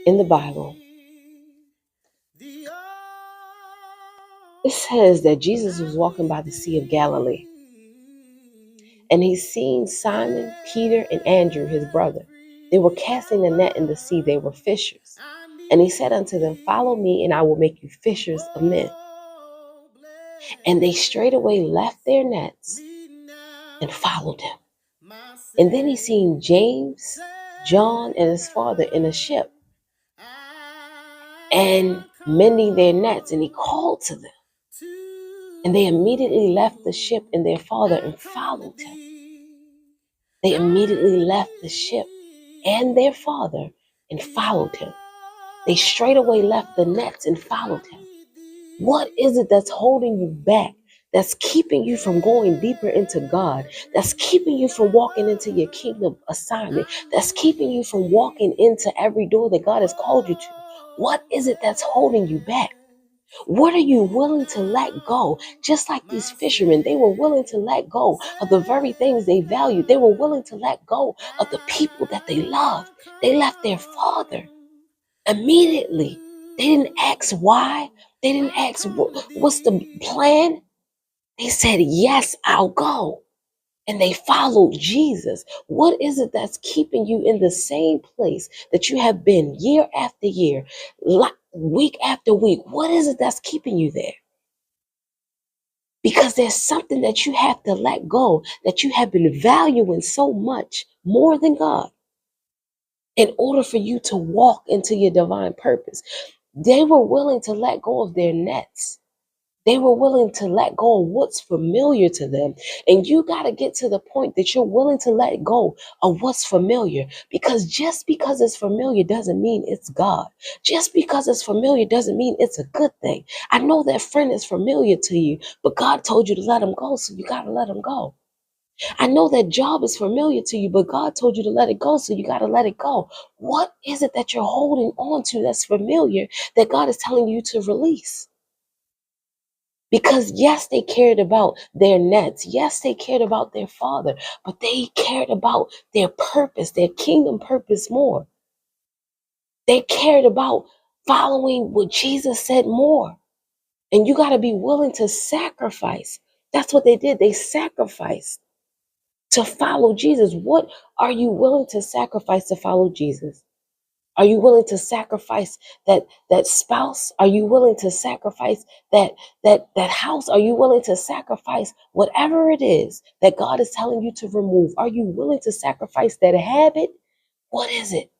in the Bible, it says that Jesus was walking by the Sea of Galilee, and he seen Simon, Peter, and Andrew, his brother. They were casting a net in the sea. They were fishers. And he said unto them, follow me, and I will make you fishers of men. And they straightway left their nets and followed him. And then he seen James, John, and his father in a ship, and mending their nets, and he called to them. And they immediately left the ship and their father and followed him. They immediately left the ship and their father and followed him. They straightaway left the nets and followed him. What is it that's holding you back? That's keeping you from going deeper into God? That's keeping you from walking into your kingdom assignment? That's keeping you from walking into every door that God has called you to? What is it that's holding you back? What are you willing to let go? Just like these fishermen, they were willing to let go of the very things they valued. They were willing to let go of the people that they loved. They left their father immediately. They didn't ask why. They didn't ask what's the plan. They said, yes, I'll go. And they followed Jesus. What is it that's keeping you in the same place that you have been year after year, week after week? What is it that's keeping you there? Because there's something that you have to let go, that you have been valuing so much more than God, in order for you to walk into your divine purpose. They were willing to let go of their nets. They were willing to let go of what's familiar to them. And you got to get to the point that you're willing to let go of what's familiar. Because just because it's familiar doesn't mean it's God. Just because it's familiar doesn't mean it's a good thing. I know that friend is familiar to you, but God told you to let him go, so you got to let him go. I know that job is familiar to you, but God told you to let it go, so you got to let it go. What is it that you're holding on to that's familiar that God is telling you to release? Because yes, they cared about their nets. Yes, they cared about their father, but they cared about their purpose, their kingdom purpose more. They cared about following what Jesus said more. And you got to be willing to sacrifice. That's what they did. They sacrificed to follow Jesus. What are you willing to sacrifice to follow Jesus? Are you willing to sacrifice that spouse? Are you willing to sacrifice that house? Are you willing to sacrifice whatever it is that God is telling you to remove? Are you willing to sacrifice that habit? What is it?